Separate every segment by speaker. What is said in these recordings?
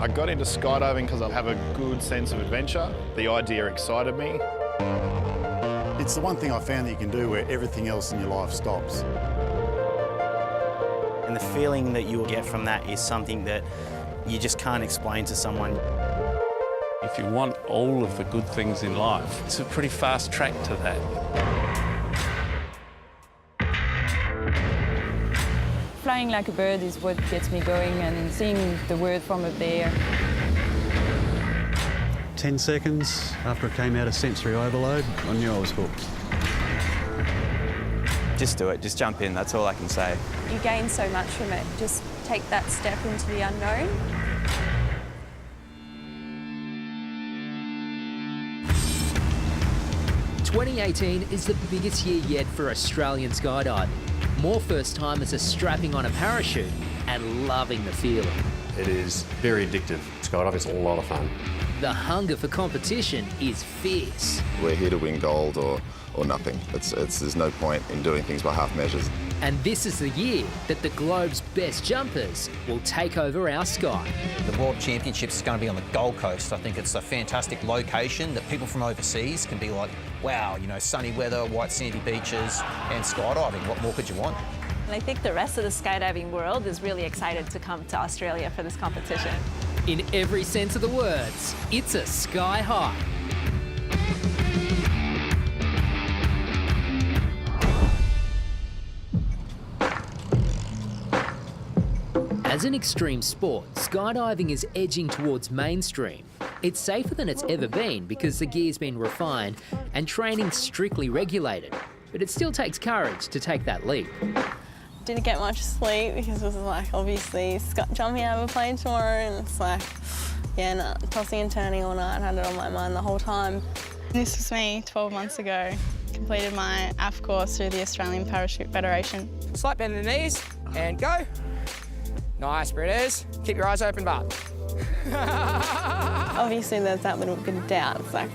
Speaker 1: I got into skydiving because I have a good sense of adventure. The idea excited me.
Speaker 2: It's the one thing I found that you can do where everything else in your life stops.
Speaker 3: And the feeling that you'll get from that is something that you just can't explain to someone.
Speaker 4: If you want all of the good things in life, it's a pretty fast track to that.
Speaker 5: Flying like a bird is what gets me going, and seeing the world from up there.
Speaker 2: 10 seconds after I came out of sensory overload, I knew I was hooked.
Speaker 6: Just do it, just jump in, that's all I can say.
Speaker 7: You gain so much from it, just take that step into the unknown.
Speaker 8: "2018 is the biggest year yet for Australian skydiving. More first-timers are strapping on a parachute and loving the feeling.
Speaker 9: It is very addictive. Skydiving is a lot of fun.
Speaker 8: The hunger for competition is fierce.
Speaker 10: We're here to win gold or nothing. There's no point in doing things by half measures.
Speaker 8: And this is the year that the globe's best jumpers will take over our sky.
Speaker 11: The World Championships is going to be on the Gold Coast. I think it's a fantastic location that people from overseas can be like, wow, you know, sunny weather, white sandy beaches and skydiving. What more could you want?
Speaker 7: And I think the rest of the skydiving world is really excited to come to Australia for this competition.
Speaker 8: In every sense of the words, it's a sky high. As an extreme sport, skydiving is edging towards mainstream. It's safer than it's ever been because the gear's been refined and training strictly regulated. But it still takes courage to take that leap.
Speaker 7: Didn't get much sleep because it was like, obviously, jumping out of a plane tomorrow, and it's like, yeah, nah, tossing and turning all night. I had it on my mind the whole time.
Speaker 12: This was me 12 months ago. Completed my AF course through the Australian Parachute Federation.
Speaker 13: Slight bend in the knees and go. Nice, Britters. Keep your eyes open, but.
Speaker 7: Obviously, there's that little bit of doubt. It's like,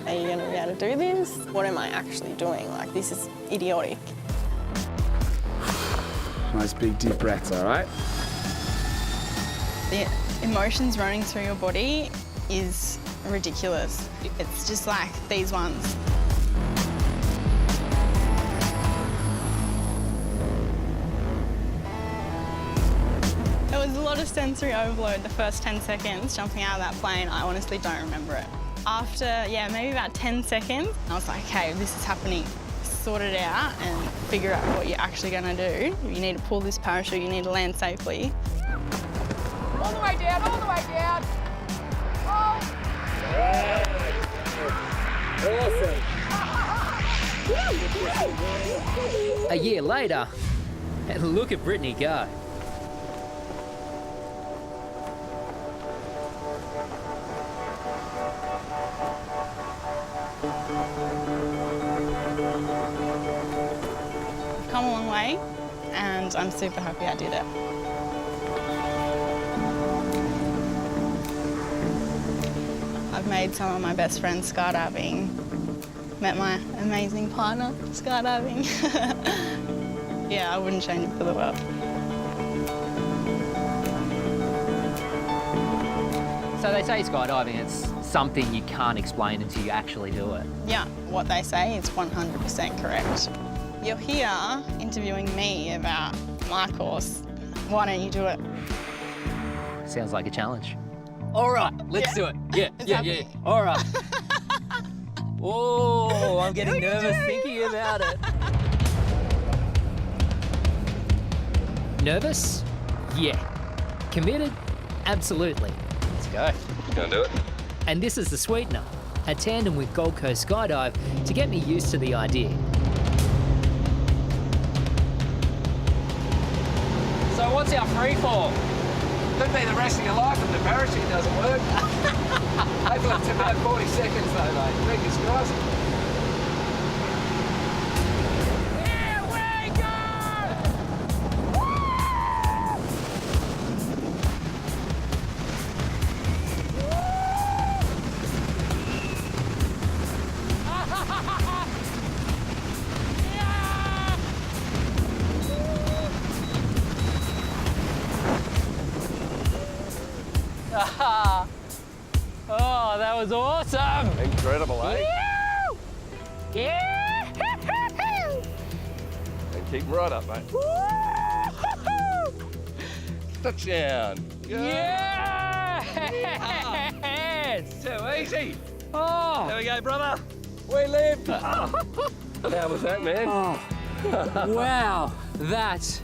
Speaker 7: are you going to be able to do this? What am I actually doing? Like, this is idiotic.
Speaker 14: Nice big deep breaths, all right?
Speaker 12: The emotions running through your body is ridiculous. It's just like these ones. There was a lot of sensory overload the first 10 seconds jumping out of that plane. I honestly don't remember it. After, yeah, maybe about 10 seconds, I was like, okay, this is happening. Sort it out and figure out what you're actually going to do. You need to pull this parachute, you need to land safely.
Speaker 13: All the way down, all the way down. Oh.
Speaker 8: A year later, and look at Brittany go.
Speaker 12: Come a long way, and I'm super happy I did it. I've made some of my best friends skydiving, met my amazing partner skydiving. Yeah, I wouldn't change it for the world.
Speaker 15: So they say skydiving, it's something you can't explain until you actually do it.
Speaker 12: Yeah, what they say is 100% correct. You're here interviewing me about my course. Why don't you do it?
Speaker 15: Sounds like a challenge. All right, let's do it. Yeah. All right. Oh, I'm getting nervous thinking about it.
Speaker 8: Nervous? Yeah. Committed? Absolutely.
Speaker 15: Let's go.
Speaker 9: Gonna do it?
Speaker 8: And this is the sweetener, a tandem with Gold Coast Skydive to get me used to the idea.
Speaker 13: So what's our free fall? Could be the rest of your life if the parachute doesn't work. Hopefully it's about 40 seconds though, mate. Fingers crossed. Here we go!
Speaker 15: That was awesome.
Speaker 13: Incredible, eh?
Speaker 15: Yeah!
Speaker 13: And keep right up, mate. Touchdown.
Speaker 15: Yes!
Speaker 13: Too easy.
Speaker 15: Oh!
Speaker 13: There we go, brother. We lived. How was that, man?
Speaker 15: Oh. Wow, that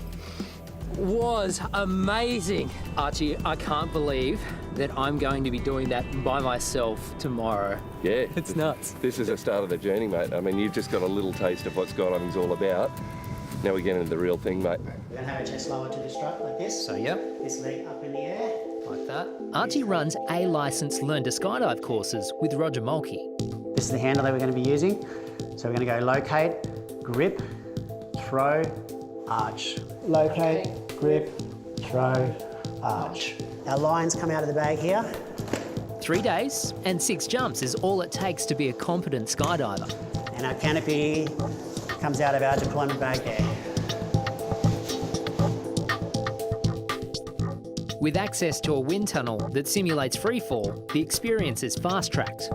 Speaker 15: was amazing. Archie, I can't believe that I'm going to be doing that by myself tomorrow.
Speaker 13: Yeah.
Speaker 15: It's nuts.
Speaker 13: This is the start of the journey, mate. I mean, you've just got a little taste of what skydiving's all about. Now we get into the real thing, mate.
Speaker 16: We're going to have a chest lower to the strut like this.
Speaker 15: So, yep.
Speaker 16: This leg up in the air.
Speaker 15: Like that.
Speaker 8: Archie runs A-licensed Learn to Skydive courses with Roger Mulkey.
Speaker 16: This is the handle that we're going to be using. So we're going to go locate, grip, throw, arch. Locate, grip, throw, arch. Our lines come out of the bag here.
Speaker 8: 3 days and 6 jumps is all it takes to be a competent skydiver.
Speaker 16: And our canopy comes out of our deployment bag there.
Speaker 8: With access to a wind tunnel that simulates freefall, the experience is fast-tracked.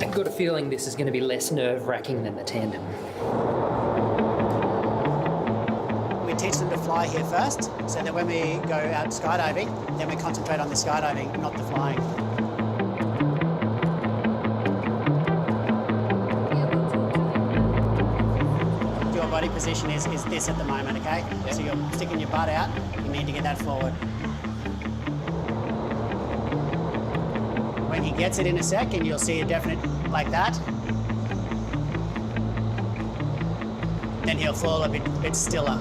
Speaker 8: I've got a feeling this is going to be less nerve-wracking than the tandem.
Speaker 16: We teach them to fly here first, so that when we go out skydiving, then we concentrate on the skydiving, not the flying. Your body position is this at the moment, okay? Yep. So you're sticking your butt out, you need to get that forward. When he gets it in a second, you'll see a definite like that. Then he'll fall a bit stiller.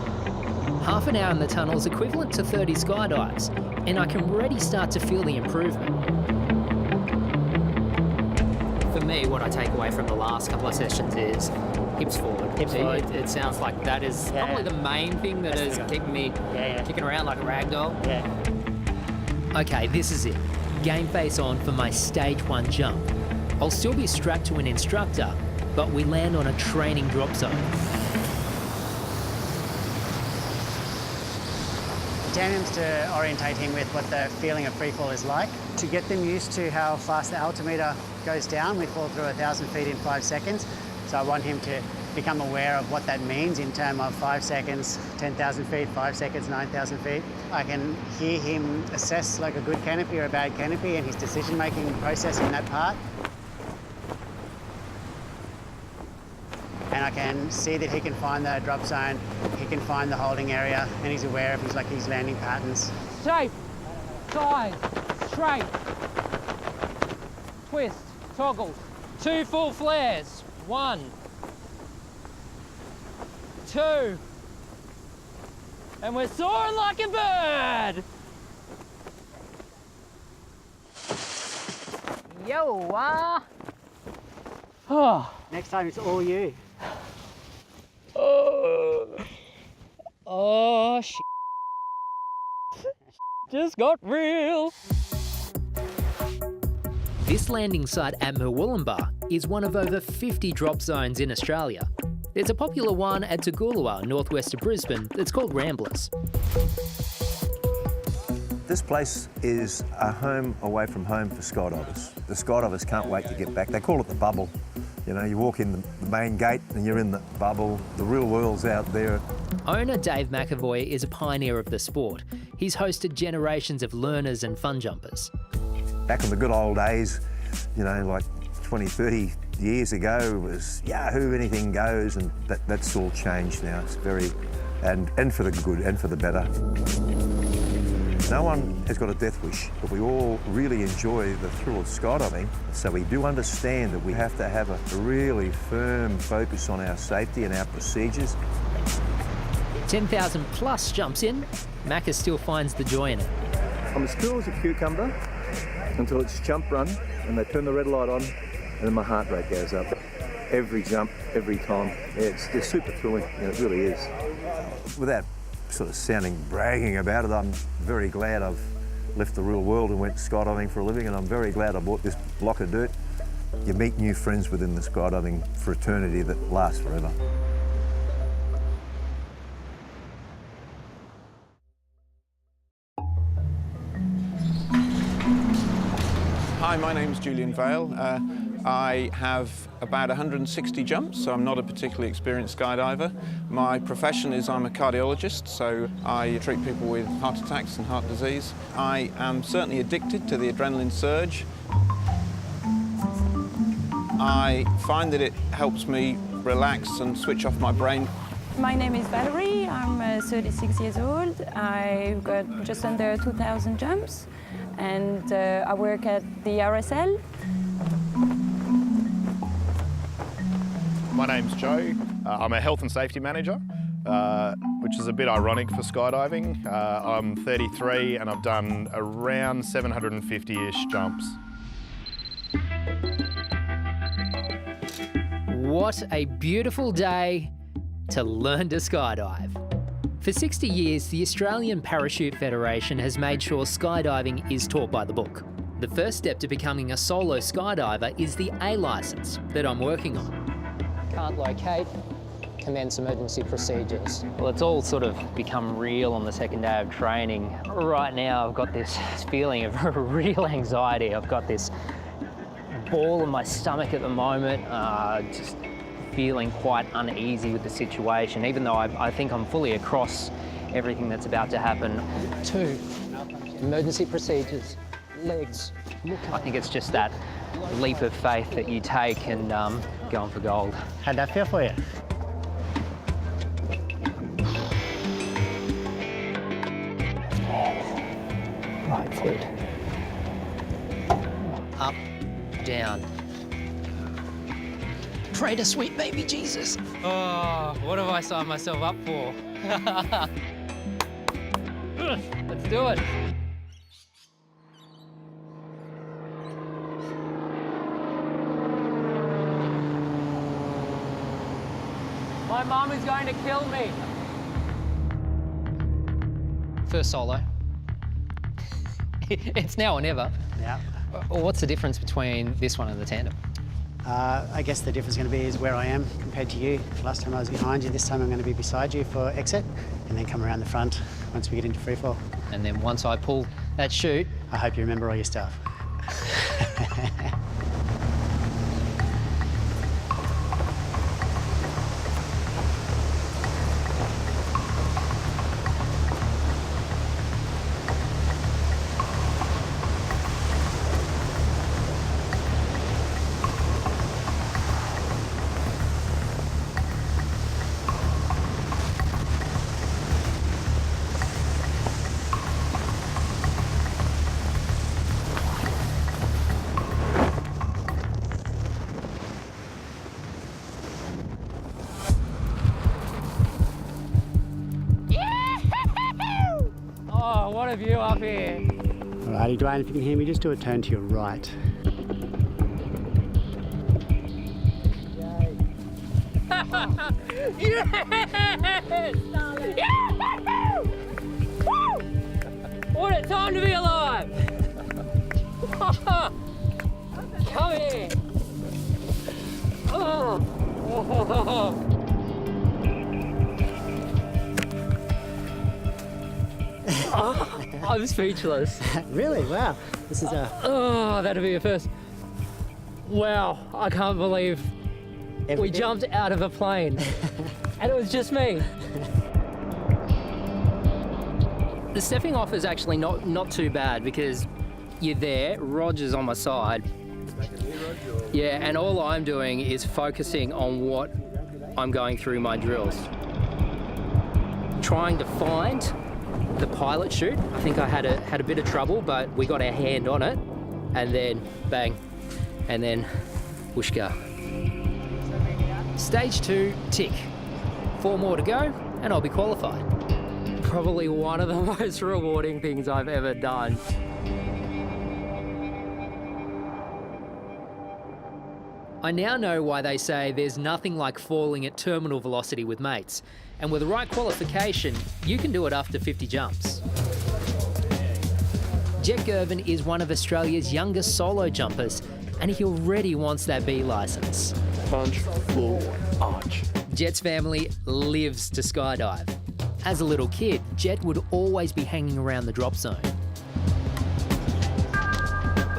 Speaker 8: Half an hour in the tunnel is equivalent to 30 skydives, and I can already start to feel the improvement.
Speaker 15: For me, what I take away from the last couple of sessions is hips forward.
Speaker 16: Hips forward.
Speaker 15: It sounds like that is probably the main thing that is keeping me kicking around like a rag doll.
Speaker 16: Yeah.
Speaker 8: Okay, this is it. Game face on for my stage 1 jump. I'll still be strapped to an instructor, but we land on a training drop zone.
Speaker 16: Tandem's to orientate him with what the feeling of freefall is like. To get them used to how fast the altimeter goes down, we fall through 1,000 feet in 5 seconds. So I want him to become aware of what that means in terms of 5 seconds, 10,000 feet, 5 seconds, 9,000 feet. I can hear him assess like a good canopy or a bad canopy and his decision-making process in that part. And I can see that he can find the drop zone, he can find the holding area, and he's aware of his landing patterns.
Speaker 15: Shape, side, straight, twist, toggle, 2 full flares, 1, 2, and we're soaring like a bird. Yo,
Speaker 16: Oh. Next time it's all you.
Speaker 15: Oh, shit. Just got real.
Speaker 8: This landing site at Murwillumbah is one of over 50 drop zones in Australia. There's a popular one at Toogoolawah, northwest of Brisbane, that's called Ramblers.
Speaker 17: This place is a home away from home for skydivers. The skydivers can't wait to get back. They call it the bubble. You know, you walk in the main gate and you're in the bubble. The real world's out there.
Speaker 8: Owner Dave McAvoy is a pioneer of the sport. He's hosted generations of learners and fun jumpers.
Speaker 17: Back in the good old days, you know, like 20, 30 years ago, it was Yahoo, anything goes, and that's all changed now. It's very, and for the good and for the better. No one has got a death wish, but we all really enjoy the thrill of skydiving, so we do understand that we have to have a really firm focus on our safety and our procedures.
Speaker 8: 10,000 plus jumps in, Macca still finds the joy in it.
Speaker 18: I'm as cool as a cucumber until it's jump run and they turn the red light on and then my heart rate goes up. Every jump, every time. It's super thrilling, it really is.
Speaker 17: Without sort of sounding bragging about it, I'm very glad I've left the real world and went skydiving for a living, and I'm very glad I bought this block of dirt. You meet new friends within the skydiving fraternity that lasts forever.
Speaker 19: Hi, my name's Julian Vale. I have about 160 jumps, so I'm not a particularly experienced skydiver. My profession is I'm a cardiologist, so I treat people with heart attacks and heart disease. I am certainly addicted to the adrenaline surge. I find that it helps me relax and switch off my brain.
Speaker 5: My name is Valerie. I'm 36 years old. I've got just under 2,000 jumps, and I work at the RSL.
Speaker 1: My name's Joe. I'm a health and safety manager, which is a bit ironic for skydiving. I'm 33 and I've done around 750-ish jumps.
Speaker 8: What a beautiful day to learn to skydive. For 60 years, the Australian Parachute Federation has made sure skydiving is taught by the book. The first step to becoming a solo skydiver is the A licence that I'm working on.
Speaker 15: Can't locate, commence emergency procedures. Well, it's all sort of become real on the second day of training. Right now, I've got this feeling of real anxiety. I've got this ball in my stomach at the moment, just feeling quite uneasy with the situation, even though I think I'm fully across everything that's about to happen. 2, emergency procedures, legs. I think it's just that leap of faith that you take and going for gold.
Speaker 16: How'd that feel for you?
Speaker 15: Right foot. Up, down. Pray to sweet baby Jesus. Oh, what have I signed myself up for? Let's do it. My mum is going to kill me. First solo. It's now or never.
Speaker 16: Yeah.
Speaker 15: What's the difference between this one and the tandem?
Speaker 16: I guess the difference is going to be is where I am compared to you. Last time I was behind you, this time I'm going to be beside you for exit, and then come around the front once we get into freefall.
Speaker 15: And then once I pull that chute...
Speaker 16: I hope you remember all your stuff.
Speaker 15: Oh, what a view up here.
Speaker 16: Alrighty, Dwayne, if you can hear me, just do a turn to your right.
Speaker 15: Yes! Woo! What a time to be alive! Come here! Oh. I'm speechless.
Speaker 16: Really? Wow. This is a...
Speaker 15: Oh, that'd be a first. Wow, I can't believe we jumped out of a plane and it was just me.
Speaker 8: The stepping off is actually not too bad because you're there, Roger's on my side. Yeah, and all I'm doing is focusing on what I'm going through my drills. Trying to find the pilot chute. I think I had a bit of trouble, but we got our hand on it, and then bang, and then whooshka. Stage 2, tick. 4 more to go, and I'll be qualified.
Speaker 15: Probably one of the most rewarding things I've ever done.
Speaker 8: I now know why they say there's nothing like falling at terminal velocity with mates. And with the right qualification, you can do it after 50 jumps. Jet Gervin is one of Australia's youngest solo jumpers, and he already wants that B licence.
Speaker 14: Punch, floor, arch.
Speaker 8: Jet's family lives to skydive. As a little kid, Jet would always be hanging around the drop zone.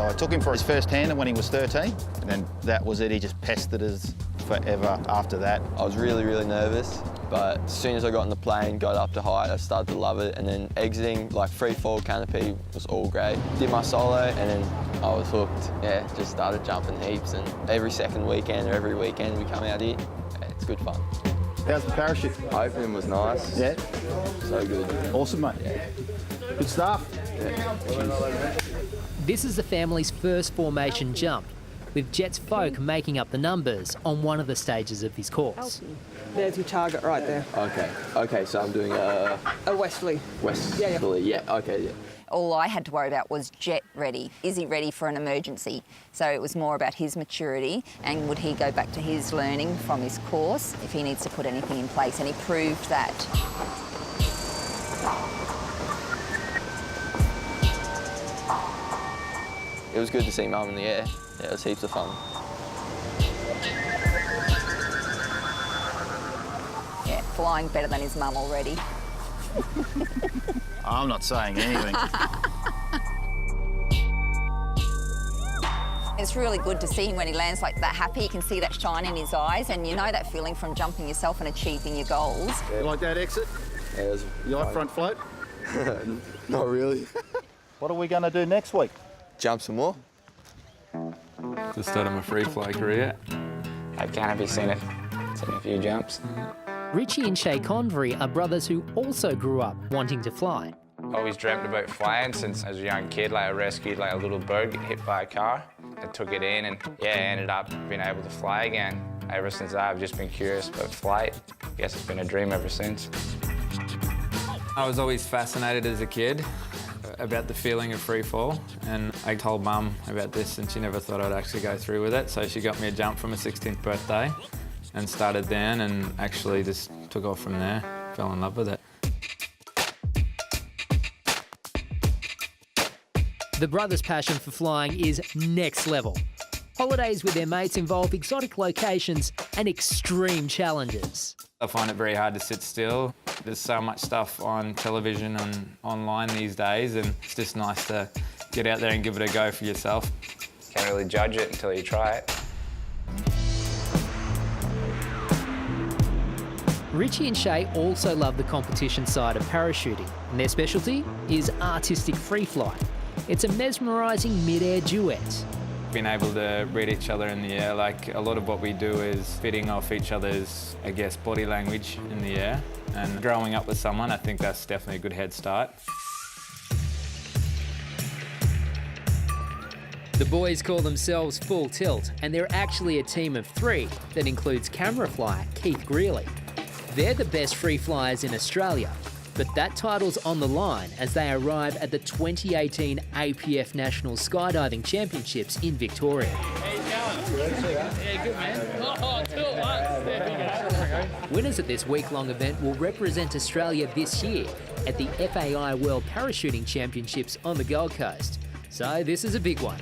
Speaker 20: I took him for his first hander when he was 13, and then that was it. He just pestered us forever after that.
Speaker 6: I was really, really nervous, but as soon as I got in the plane, got up to height, I started to love it, and then exiting, like free fall canopy, was all great. Did my solo, and then I was hooked. Yeah, just started jumping heaps, and every second weekend or every weekend we come out here, it's good fun.
Speaker 20: How's the parachute?
Speaker 6: Opening was nice.
Speaker 20: Yeah?
Speaker 6: So good.
Speaker 20: Awesome, mate.
Speaker 6: Yeah.
Speaker 20: Good stuff.
Speaker 6: Yeah.
Speaker 8: This is the family's first formation jump, with Jet's folk making up the numbers on one of the stages of his course.
Speaker 21: There's your target right there.
Speaker 6: Okay, so I'm doing a
Speaker 21: westerly.
Speaker 6: Westerly, yeah, okay, yeah.
Speaker 22: All I had to worry about was Jet ready. Is he ready for an emergency? So it was more about his maturity and would he go back to his learning from his course if he needs to put anything in place, and he proved that.
Speaker 6: It was good to see Mum in the air. Yeah, it was heaps of fun.
Speaker 22: Yeah, flying better than his mum already.
Speaker 20: I'm not saying anything.
Speaker 22: It's really good to see him when he lands like that happy. You can see that shine in his eyes, and you know that feeling from jumping yourself and achieving your goals.
Speaker 20: You like that exit?
Speaker 6: Yeah,
Speaker 20: you like front float?
Speaker 6: Not really.
Speaker 20: What are we going to do next week?
Speaker 6: Jump some more.
Speaker 4: Just started my free fly career.
Speaker 23: At Canopy, seen a few jumps.
Speaker 8: Richie and Shay Convery are brothers who also grew up wanting to fly.
Speaker 23: Always dreamt about flying since I was a young kid. Like I rescued like a little bird, get hit by a car. I took it in and yeah, ended up being able to fly again. Ever since that, I've just been curious about flight. I guess it's been a dream ever since.
Speaker 24: I was always fascinated as a kid about the feeling of free fall, and I told Mum about this and she never thought I'd actually go through with it, so she got me a jump for my 16th birthday and started then and actually just took off from there, fell in love with it.
Speaker 8: The brothers' passion for flying is next level. Holidays with their mates involve exotic locations and extreme challenges.
Speaker 24: I find it very hard to sit still. There's so much stuff on television and online these days, and it's just nice to get out there and give it a go for yourself.
Speaker 23: Can't really judge it until you try it.
Speaker 8: Richie and Shay also love the competition side of parachuting, and their specialty is artistic free flight. It's a mesmerising mid-air duet.
Speaker 24: Being able to read each other in the air, like a lot of what we do is fitting off each other's, I guess, body language in the air. And growing up with someone, I think that's definitely a good head start.
Speaker 8: The boys call themselves Full Tilt, and they're actually a team of 3 that includes camera flyer Keith Greeley. They're the best free flyers in Australia, but that title's on the line as they arrive at the 2018 APF National Skydiving Championships in Victoria.
Speaker 25: Yeah, good, man. Oh, cool.
Speaker 8: Winners at this week-long event will represent Australia this year at the FAI World Parachuting Championships on the Gold Coast. So this is a big one.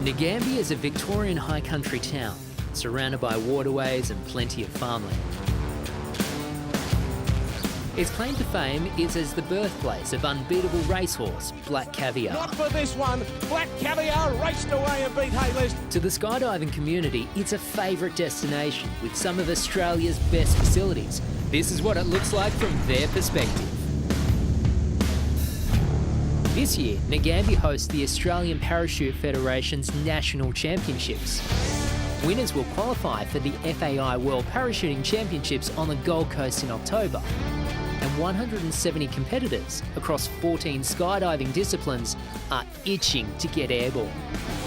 Speaker 8: Nagambie is a Victorian high country town, surrounded by waterways and plenty of farmland. Its claim to fame is as the birthplace of unbeatable racehorse Black Caviar.
Speaker 26: Not for this one. Black Caviar raced away and beat Haylist.
Speaker 8: To the skydiving community, it's a favourite destination with some of Australia's best facilities. This is what it looks like from their perspective. This year, Nagambie hosts the Australian Parachute Federation's National Championships. Winners will qualify for the FAI World Parachuting Championships on the Gold Coast in October. And 170 competitors across 14 skydiving disciplines are itching to get airborne.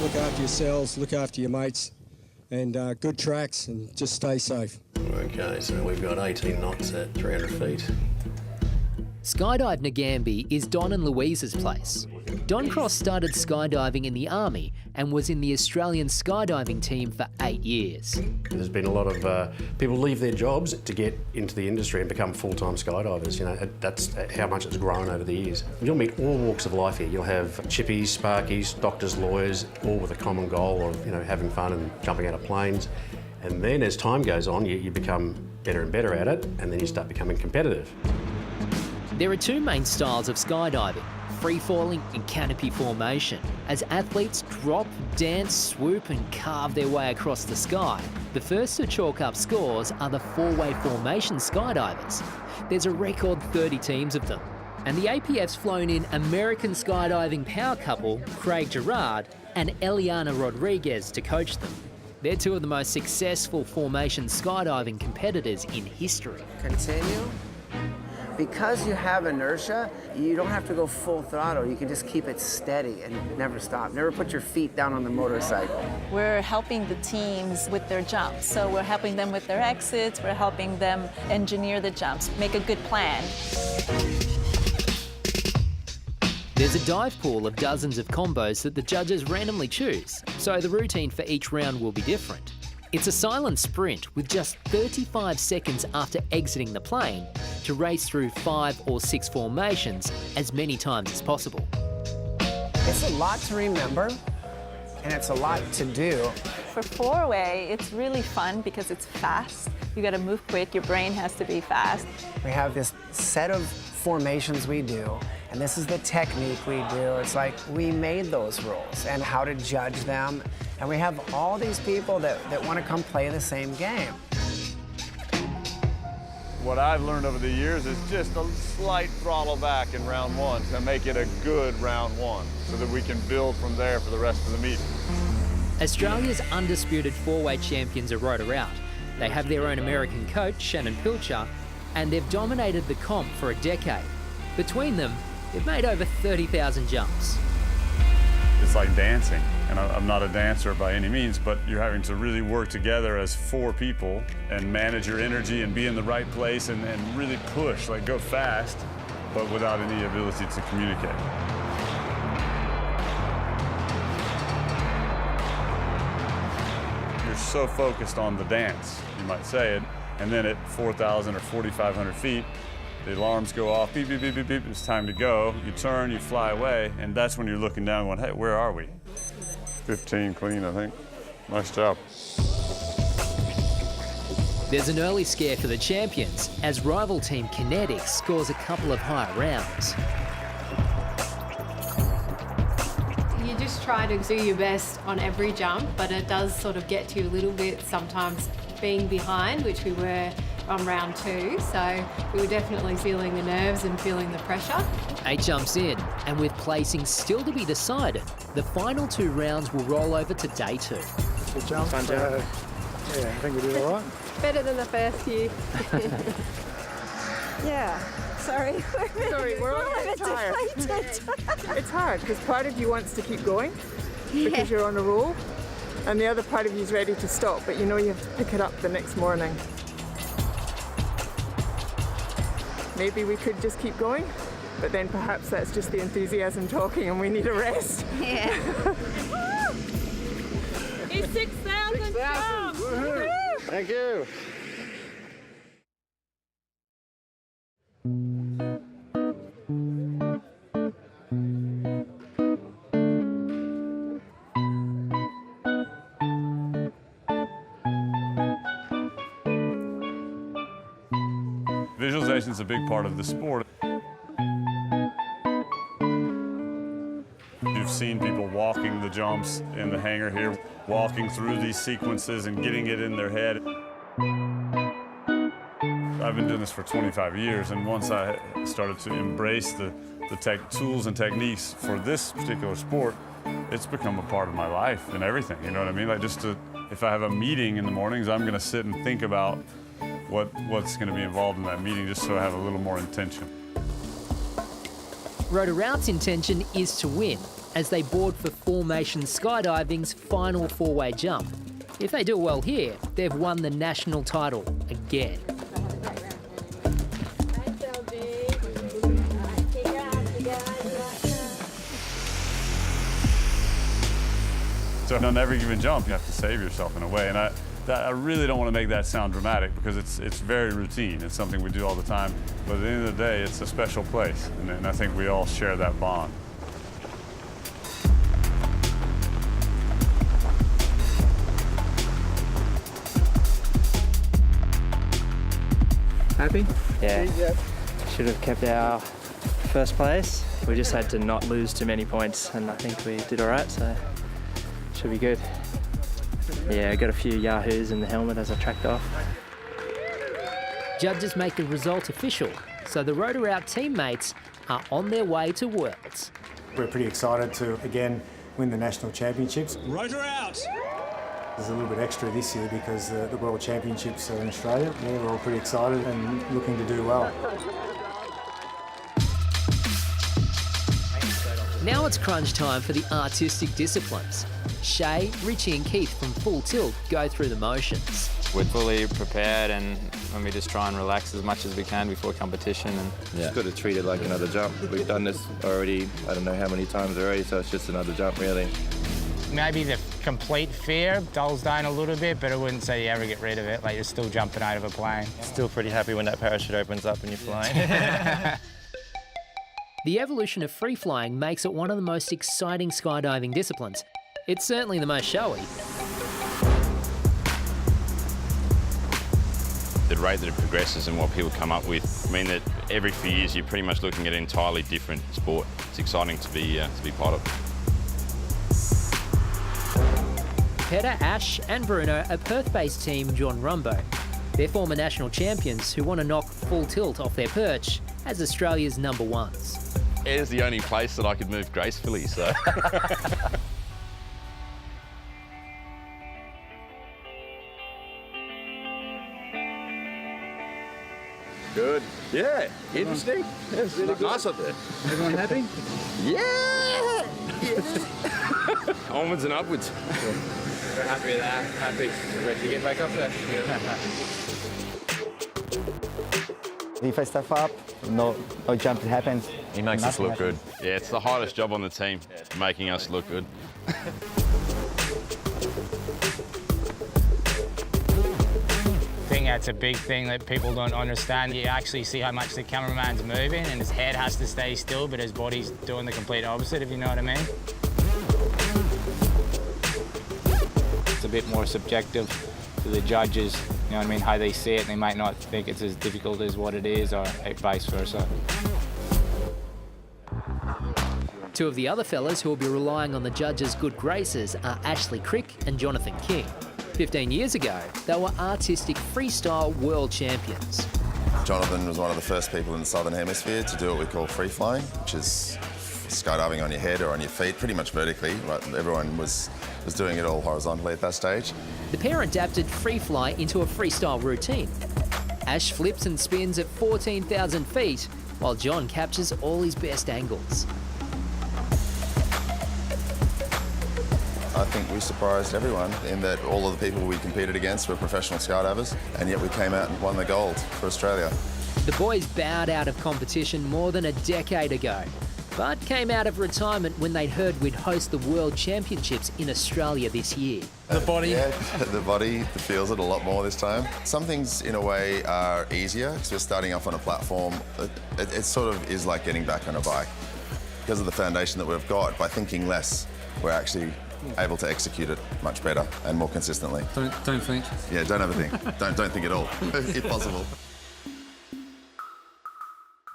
Speaker 27: Look after yourselves, look after your mates, and good tracks, and just stay safe.
Speaker 9: Okay, so we've got 18 knots at 300 feet.
Speaker 8: Skydive Nagambie is Don and Louise's place. Don Cross started skydiving in the Army and was in the Australian skydiving team for 8 years.
Speaker 9: There's been a lot of people leave their jobs to get into the industry and become full-time skydivers. You know, that's how much it's grown over the years. You'll meet all walks of life here. You'll have chippies, sparkies, doctors, lawyers, all with a common goal of, you know, having fun and jumping out of planes. And then as time goes on, you become better and better at it, and then you start becoming competitive.
Speaker 8: There are two main styles of skydiving, free-falling and canopy formation. As athletes drop, dance, swoop and carve their way across the sky, the first to chalk up scores are the four-way formation skydivers. There's a record 30 teams of them. And the APF's flown in American skydiving power couple Craig Gerard and Eliana Rodriguez to coach them. They're two of the most successful formation skydiving competitors in history.
Speaker 2: Continue. Because you have inertia, you don't have to go full throttle. You can just keep it steady and never stop. Never put your feet down on the motorcycle.
Speaker 3: We're helping the teams with their jumps. So we're helping them with their exits. We're helping them engineer the jumps, make a good plan.
Speaker 8: There's a dive pool of dozens of combos that the judges randomly choose, so the routine for each round will be different. It's a silent sprint with just 35 seconds after exiting the plane to race through 5 or 6 formations as many times as possible.
Speaker 2: It's a lot to remember, and it's a lot to do.
Speaker 3: For four-way, it's really fun because it's fast. You gotta move quick, your brain has to be fast.
Speaker 2: We have this set of formations we do, and this is the technique we do. It's like we made those rules and how to judge them. And we have all these people that want to come play the same game.
Speaker 7: What I've learned over the years is just a slight throttle back in round one to make it a good round one so that we can build from there for the rest of the meeting.
Speaker 8: Australia's undisputed four-way champions are rotor out. They have their own American coach, Shannon Pilcher, and they've dominated the comp for a decade. Between them, they've made over 30,000 jumps.
Speaker 7: It's like dancing, and I'm not a dancer by any means, but you're having to really work together as 4 people and manage your energy and be in the right place and really push, like go fast, but without any ability to communicate. You're so focused on the dance, you might say it, and then at 4,000 or 4,500 feet, the alarms go off, beep, beep, beep, beep, beep, it's time to go. You turn, you fly away, and that's when you're looking down going, hey, where are we? 15 clean, I think. Nice job.
Speaker 8: There's an early scare for the champions as rival team Kinetic scores a couple of higher rounds.
Speaker 10: You just try to do your best on every jump, but it does sort of get to you a little bit sometimes being behind, which we were on round 2, so we were definitely feeling the nerves and feeling the pressure.
Speaker 8: 8 jumps in, and with placing still to be decided, the final 2 rounds will roll over to day 2.
Speaker 27: Good jump. Fun jump. Yeah, I think we did all right.
Speaker 21: Better than the first few.
Speaker 22: Yeah. Sorry.
Speaker 21: We're all a bit tired. It's hard because part of you wants to keep going because you're on a roll, and the other part of you is ready to stop, but you know you have to pick it up the next morning. Maybe we could just keep going, but then perhaps that's just the enthusiasm talking and we need a rest.
Speaker 22: Yeah.
Speaker 10: It's 6,000 jumps!
Speaker 7: Thank you. Visualization is a big part of the sport. You've seen people walking the jumps in the hangar here, walking through these sequences and getting it in their head. I've been doing this for 25 years, and once I started to embrace the tools and techniques for this particular sport, it's become a part of my life and everything, you know what I mean? Like if I have a meeting in the mornings, I'm gonna sit and think about what's going to be involved in that meeting, just so I have a little more intention.
Speaker 8: Rotor Out's intention is to win, as they board for Formation Skydiving's final 4-way jump. If they do well here, they've won the national title again.
Speaker 7: So on every given jump, you have to save yourself in a way, and I really don't want to make that sound dramatic because it's very routine. It's something we do all the time. But at the end of the day, it's a special place, and I think we all share that bond.
Speaker 5: happy?
Speaker 11: Yeah. Should have kept our first place. We just had to not lose too many points, and I think we did all right, so should be good. Yeah, I got a few yahoos in the helmet as I tracked off.
Speaker 8: Judges make the result official, so the Rotor Out teammates are on their way to Worlds.
Speaker 12: We're pretty excited to, again, win the national championships.
Speaker 26: Rotor out!
Speaker 12: There's a little bit extra this year because the World Championships are in Australia. Yeah, we're all pretty excited and looking to do well.
Speaker 8: Now it's crunch time for the artistic disciplines. Shay, Richie and Keith from Full Tilt go through the motions.
Speaker 24: We're fully prepared and we just try and relax as much as we can before competition. And
Speaker 13: Just got to treat it like another jump. We've done this already, I don't know how many times already, so it's just another jump really.
Speaker 17: Maybe the complete fear dulls down a little bit, but I wouldn't say you ever get rid of it. Like, you're still jumping out of a plane.
Speaker 13: Still pretty happy when that parachute opens up and you're flying.
Speaker 8: The evolution of free flying makes it one of the most exciting skydiving disciplines. It's certainly the most showy.
Speaker 18: The rate that it progresses and what people come up with mean that every few years you're pretty much looking at an entirely different sport. It's exciting to be part of.
Speaker 8: Petter, Ash and Bruno are Perth-based team John Rumbo. They're former national champions who want to knock Full Tilt off their perch as Australia's number ones.
Speaker 18: Air's the only place that I could move gracefully, so...
Speaker 13: Good. Yeah, interesting. It's really good. Nice up there.
Speaker 5: Everyone happy?
Speaker 13: Yeah!
Speaker 18: Onwards and upwards.
Speaker 5: We're happy with that. Happy. Ready to get back up there?
Speaker 19: If I step up, no jump happens.
Speaker 18: He makes us look
Speaker 19: happens.
Speaker 18: good. Yeah, it's the hardest job on the team, making us look good.
Speaker 17: I think that's a big thing that people don't understand. You actually see how much the cameraman's moving and his head has to stay still, but his body's doing the complete opposite, if you know what I mean. It's a bit more subjective to the judges, you know what I mean, how they see it. They might not think it's as difficult as what it is, or vice versa.
Speaker 8: Two of the other fellas who will be relying on the judges' good graces are Ashley Crick and Jonathan King. 15 years ago, they were artistic freestyle world champions.
Speaker 28: Jonathan was one of the first people in the Southern Hemisphere to do what we call free flying, which is skydiving on your head or on your feet, pretty much vertically. Right? Everyone was doing it all horizontally at that stage.
Speaker 8: The pair adapted free fly into a freestyle routine. Ash flips and spins at 14,000 feet, while John captures all his best angles.
Speaker 28: I think we surprised everyone in that all of the people we competed against were professional skydivers, and yet we came out and won the gold for Australia.
Speaker 8: The boys bowed out of competition more than a decade ago, but came out of retirement when they'd heard we'd host the World Championships in Australia this year.
Speaker 18: The body?
Speaker 28: Yeah, the body feels it a lot more this time. Some things, in a way, are easier because we're starting off on a platform. It sort of is like getting back on a bike. Because of the foundation that we've got, by thinking less, we're actually able to execute it much better and more consistently.
Speaker 5: Don't think.
Speaker 28: Yeah, don't overthink. don't think at all, if possible.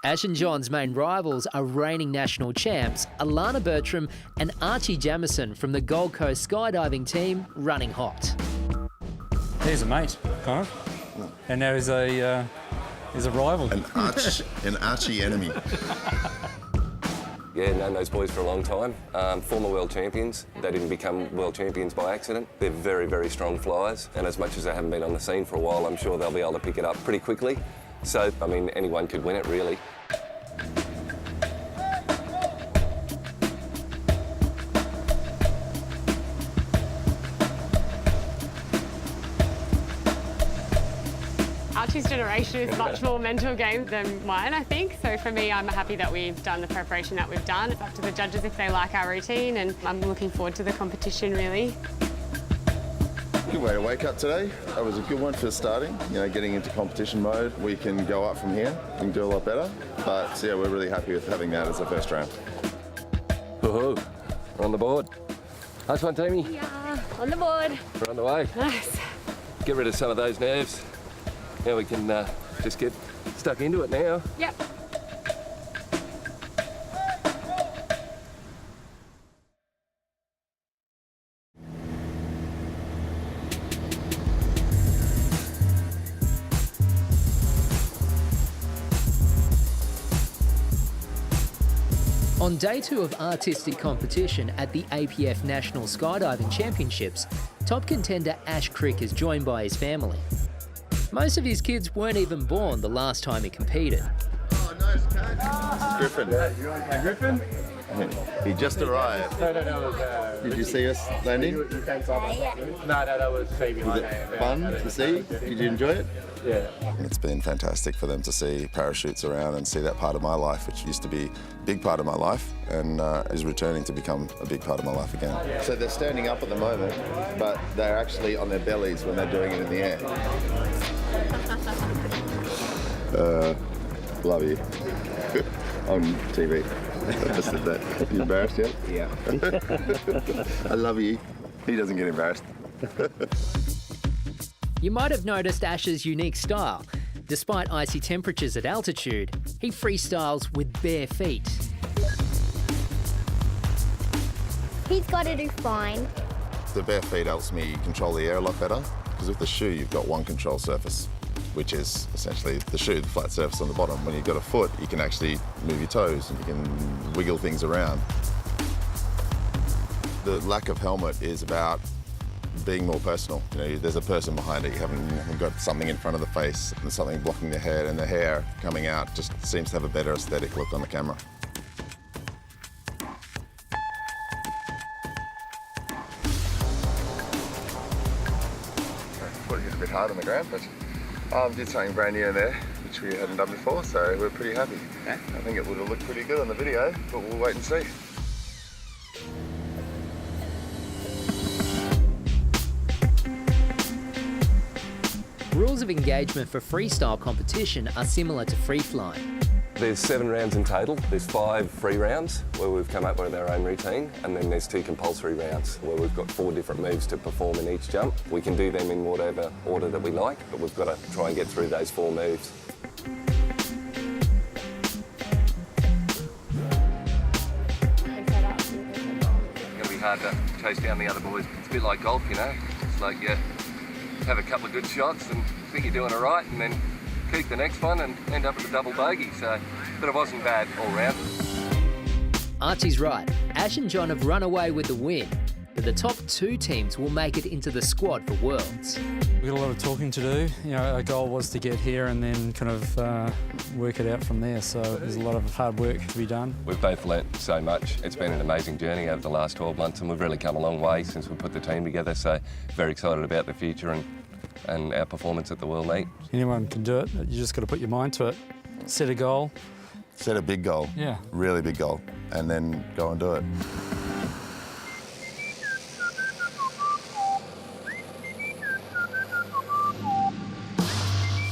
Speaker 8: Ash and John's main rivals are reigning national champs Alana Bertram and Archie Jamieson from the Gold Coast skydiving team Running Hot.
Speaker 5: He's a mate, kind of. And now he's a rival.
Speaker 28: An Archie enemy.
Speaker 29: Yeah, known those boys for a long time. Former world champions. They didn't become world champions by accident. They're very, very strong flyers. And as much as they haven't been on the scene for a while, I'm sure they'll be able to pick it up pretty quickly. So, I mean, anyone could win it, really.
Speaker 10: Archie's generation is much more mental game than mine, I think. So for me, I'm happy that we've done the preparation that we've done. It's up to the judges if they like our routine, and I'm looking forward to the competition, really.
Speaker 28: Good way to wake up today. That was a good one for starting. You know, getting into competition mode. We can go up from here and do a lot better. But yeah, we're really happy with having that as the first round.
Speaker 29: Woohoo! We're on the board. Nice one, Tammy.
Speaker 10: Yeah, on the board.
Speaker 29: We're on the way.
Speaker 10: Nice.
Speaker 29: Get rid of some of those nerves. Now we can just get stuck into it now.
Speaker 10: Yep.
Speaker 8: On day 2 of artistic competition at the APF National Skydiving Championships, top contender Ash Crick is joined by his family. Most of his kids weren't even born the last time he competed.
Speaker 28: Oh, nice catch. Griffin.
Speaker 1: Griffin?
Speaker 28: He just arrived.
Speaker 1: No,
Speaker 28: Did you see us landing?
Speaker 1: No, that was Phoebe.
Speaker 28: Was it fun to see? Did you enjoy it?
Speaker 1: Yeah.
Speaker 28: It's been fantastic for them to see parachutes around and see that part of my life, which used to be a big part of my life and is returning to become a big part of my life again. So they're standing up at the moment, but they're actually on their bellies when they're doing it in the air. Love you. On TV. I just said that. You embarrassed yet?
Speaker 29: Yeah.
Speaker 28: I love you. He doesn't get embarrassed.
Speaker 8: You might have noticed Ash's unique style. Despite icy temperatures at altitude, he freestyles with bare feet.
Speaker 4: He's got to do fine.
Speaker 28: The bare feet helps me control the air a lot better, because with the shoe you've got one control surface, which is essentially the shoe, the flat surface on the bottom. When you've got a foot, you can actually move your toes and you can wiggle things around. The lack of helmet is about being more personal. You know, there's a person behind it. You haven't got something in front of the face and something blocking the head, and the hair coming out just seems to have a better aesthetic look on the camera. Thought it was a bit hard on the ground, but did something brand new in there, which we hadn't done before, so we're pretty happy. I think it would have looked pretty good on the video, but we'll wait and see.
Speaker 8: Rules of engagement for freestyle competition are similar to free flying.
Speaker 29: There's 7 rounds in total. There's 5 free rounds where we've come up with our own routine, and then there's 2 compulsory rounds where we've got 4 different moves to perform in each jump. We can do them in whatever order that we like, but we've got to try and get through those 4 moves. It's going to be hard to chase down the other boys. It's a bit like golf, you know. It's like you have a couple of good shots and think you're doing all right, and then keep the next one and end up with a double bogey. So, but it wasn't bad all round.
Speaker 8: Archie's right. Ash and John have run away with the win, but the top 2 teams will make it into the squad for Worlds.
Speaker 5: We've got a lot of talking to do. You know, our goal was to get here and then kind of work it out from there. So there's a lot of hard work to be done.
Speaker 29: We've both learnt so much. It's been an amazing journey over the last 12 months, and we've really come a long way since we put the team together. So very excited about the future and our performance at the World Meet.
Speaker 5: Anyone can do it. You just got to put your mind to it. Set a goal.
Speaker 28: Set a big goal.
Speaker 5: Yeah.
Speaker 28: Really big goal. And then go and do it.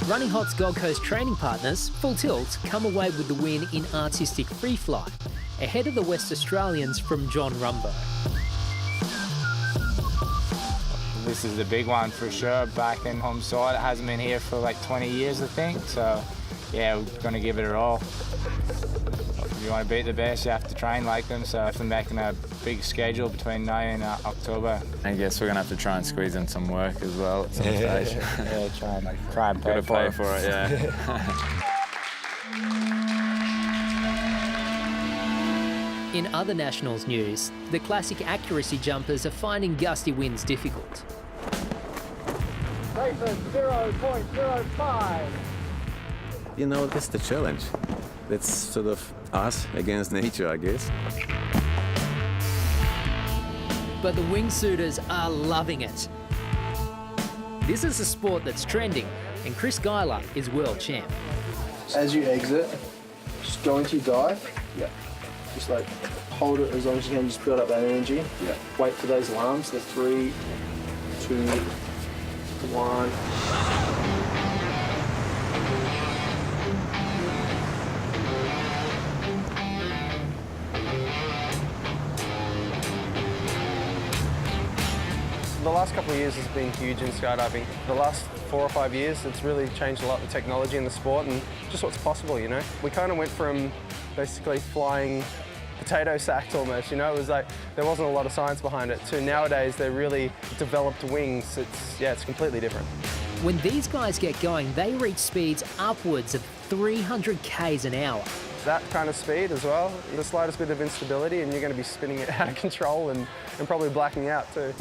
Speaker 8: Running Hot's Gold Coast training partners, Full Tilt, come away with the win in artistic free fly, ahead of the West Australians from John Rumbo.
Speaker 17: This is the big one for sure, back in home side. It hasn't been here for like 20 years, I think, so yeah, we're going to give it our all. If you want to beat the best, you have to train like them, so if they're making a big schedule between now and October.
Speaker 24: I guess we're going to have to try and squeeze in some work as well at some stage.
Speaker 17: Yeah, try and pay
Speaker 24: for it, yeah.
Speaker 8: In other nationals news, the classic accuracy jumpers are finding gusty winds difficult.
Speaker 26: Race 0.05.
Speaker 6: You know, that's the challenge. It's sort of us against nature, I guess.
Speaker 8: But the wingsuiters are loving it. This is a sport that's trending, and Chris Geiler is world champ.
Speaker 14: As you exit, just go into your dive. Yeah. Just like hold it as long as you can, just build up that energy. Yeah. Wait for those alarms, the 3, 2, 1. The last couple of years has been huge in skydiving. The last 4 or 5 years, it's really changed a lot, the technology in the sport and just what's possible, you know. We kind of went from basically flying potato sacks almost, you know. It was like there wasn't a lot of science behind it. To nowadays, they're really developed wings. It's completely different.
Speaker 8: When these guys get going, they reach speeds upwards of 300 k's an hour.
Speaker 14: That kind of speed as well, the slightest bit of instability and you're going to be spinning it out of control and probably blacking out too.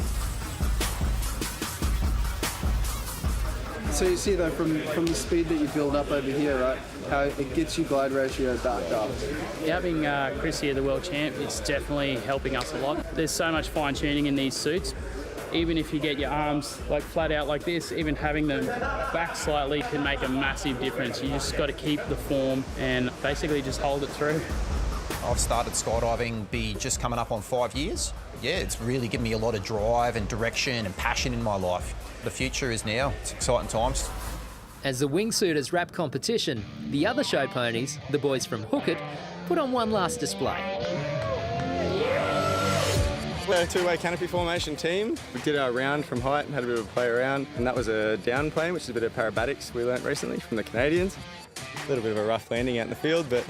Speaker 2: So you see though, from the speed that you build up over here, right, how it gets you glide ratio back up.
Speaker 3: Having Chris here, the world champ, it's definitely helping us a lot. There's so much fine tuning in these suits. Even if you get your arms like flat out like this, even having them back slightly can make a massive difference. You just got to keep the form and basically just hold it through.
Speaker 9: I've started skydiving just coming up on 5 years. Yeah, it's really given me a lot of drive and direction and passion in my life. The future is now. It's exciting times.
Speaker 8: As the wingsuiters wrap competition, the other show ponies, the boys from Hook It, put on one last display.
Speaker 15: We're a two-way canopy formation team. We did our round from height and had a bit of a play around, and that was a down plane, which is a bit of parabatics we learnt recently from the Canadians. A little bit of a rough landing out in the field, but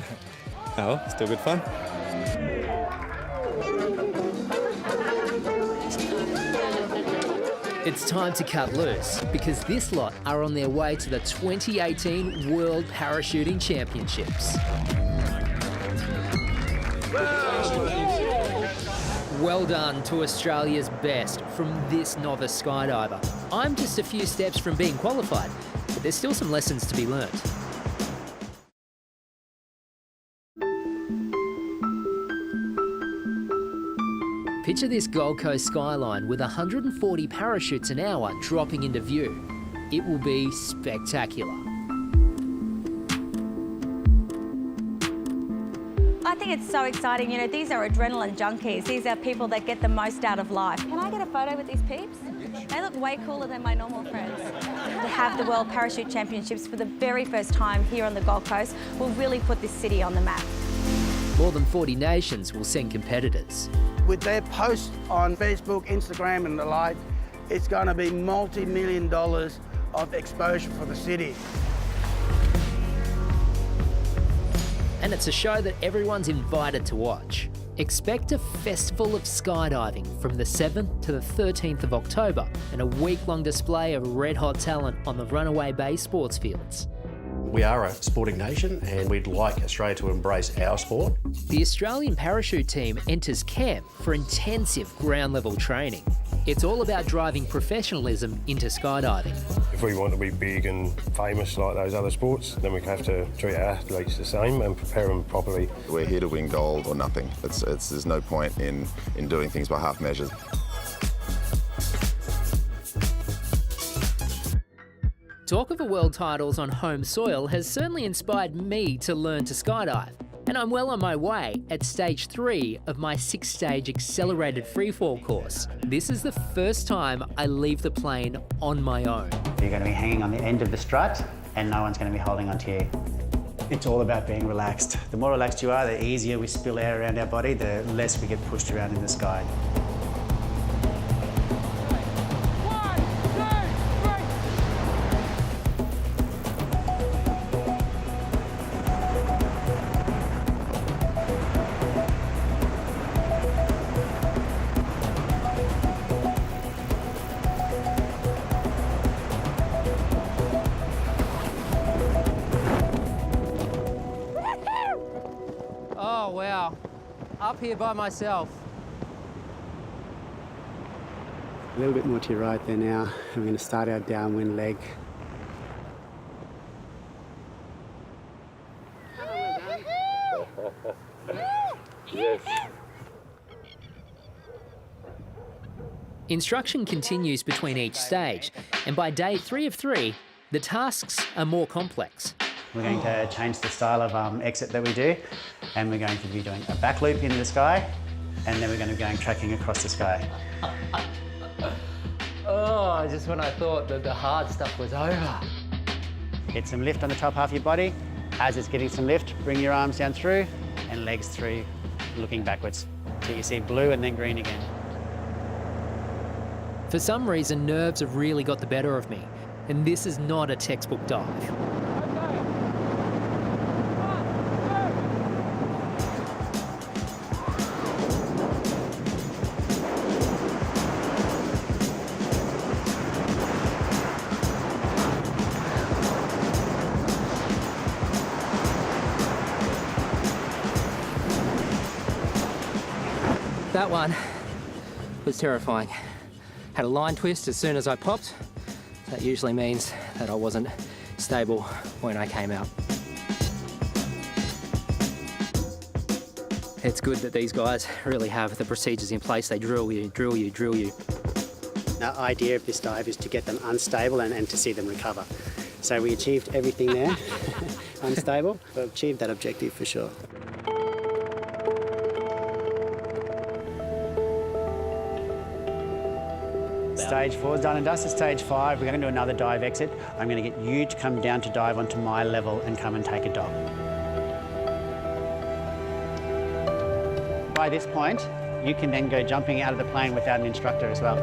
Speaker 15: oh, still good fun.
Speaker 8: It's time to cut loose because this lot are on their way to the 2018 World Parachuting Championships. Well done to Australia's best from this novice skydiver. I'm just a few steps from being qualified, but there's still some lessons to be learnt. Picture this Gold Coast skyline with 140 parachutes an hour dropping into view. It will be spectacular.
Speaker 16: I think it's so exciting. You know, these are adrenaline junkies. These are people that get the most out of life. Can I get a photo with these peeps? They look way cooler than my normal friends. To have the World Parachute Championships for the very first time here on the Gold Coast will really put this city on the map.
Speaker 8: More than 40 nations will send competitors.
Speaker 20: With their posts on Facebook, Instagram and the like, it's going to be multi-million dollars of exposure for the city.
Speaker 8: And it's a show that everyone's invited to watch. Expect a festival of skydiving from the 7th to the 13th of October and a week-long display of red-hot talent on the Runaway Bay sports fields.
Speaker 23: We are a sporting nation and we'd like Australia to embrace our sport.
Speaker 8: The Australian parachute team enters camp for intensive ground-level training. It's all about driving professionalism into skydiving.
Speaker 25: If we want to be big and famous like those other sports, then we have to treat our athletes the same and prepare them properly.
Speaker 28: We're here to win gold or nothing. There's no point in doing things by half measures.
Speaker 8: Talk of the world titles on home soil has certainly inspired me to learn to skydive. And I'm well on my way at stage 3 of my 6-stage accelerated freefall course. This is the first time I leave the plane on my own.
Speaker 27: You're going to be hanging on the end of the strut and no one's going to be holding onto you. It's all about being relaxed. The more relaxed you are, the easier we spill air around our body, the less we get pushed around in the sky.
Speaker 30: Oh, wow. Up here by myself.
Speaker 20: A little bit more to your right there now. We're going to start our downwind leg.
Speaker 25: Yes.
Speaker 8: Instruction continues between each stage, and by day 3 of 3, the tasks are more complex.
Speaker 27: We're going to change the style of exit that we do, and we're going to be doing a back loop into the sky, and then we're going to be going tracking across the sky.
Speaker 30: Oh, just when I thought that the hard stuff was over.
Speaker 27: Get some lift on the top half of your body. As it's getting some lift, bring your arms down through and legs through, looking backwards. So you see blue and then green again.
Speaker 8: For some reason, nerves have really got the better of me, and this is not a textbook dive. That one was terrifying. Had a line twist as soon as I popped. That usually means that I wasn't stable when I came out. It's good that these guys really have the procedures in place. They drill you, drill you, drill you.
Speaker 27: The idea of this dive is to get them unstable and to see them recover. So we achieved everything there, unstable, but achieved that objective for sure. Stage 4 is done and dusted. Stage 5, we're going to do another dive exit. I'm going to get you to come down to dive onto my level and come and take a dog. By this point, you can then go jumping out of the plane without an instructor as well.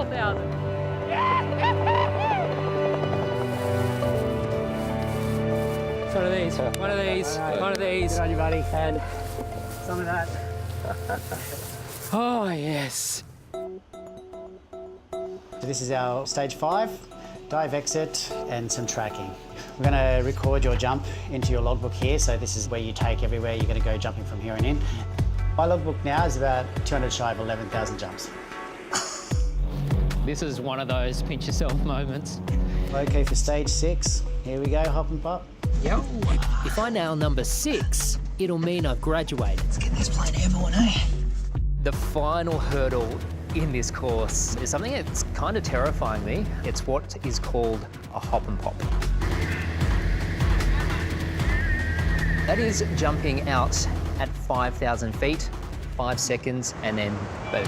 Speaker 8: 4,000. One of these, one of these, one of these.
Speaker 27: Good on you, buddy.
Speaker 8: And
Speaker 27: some of that.
Speaker 8: Oh, yes.
Speaker 27: So this is our stage 5, dive exit and some tracking. We're going to record your jump into your logbook here, so this is where you take everywhere you're going to go jumping from here and in. My logbook now is about 200 shy of 11,000 jumps.
Speaker 8: This is one of those pinch yourself moments.
Speaker 27: Okay, for stage 6, here we go, hop and pop.
Speaker 8: Yo. If I nail number 6, it'll mean I've graduated.
Speaker 27: Let's get this plane airborne, eh?
Speaker 8: The final hurdle in this course is something that's kind of terrifying me. It's what is called a hop and pop. That is jumping out at 5,000 feet, 5 seconds, and then boom.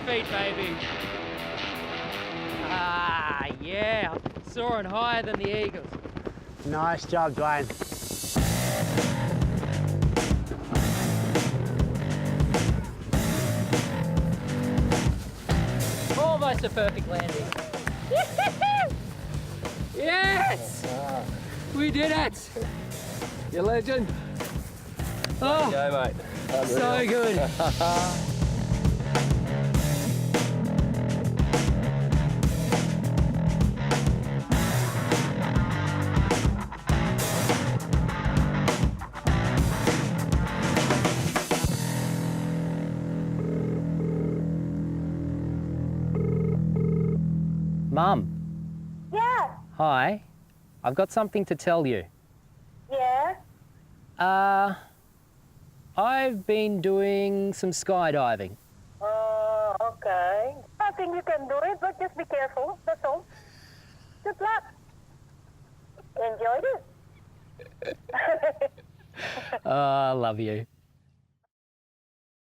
Speaker 8: Feet, baby. Ah, yeah. Soaring higher than the Eagles.
Speaker 27: Nice job, Dwayne.
Speaker 8: Almost a perfect landing. Yes! We did it! You legend. Oh,
Speaker 29: There you go, mate.
Speaker 8: so good. Mum.
Speaker 1: Yeah.
Speaker 8: Hi. I've got something to tell you.
Speaker 1: Yeah.
Speaker 8: I've been doing some skydiving.
Speaker 1: Okay. I think you can do it, but just be careful, that's all. Good luck. Enjoy it.
Speaker 8: I love you.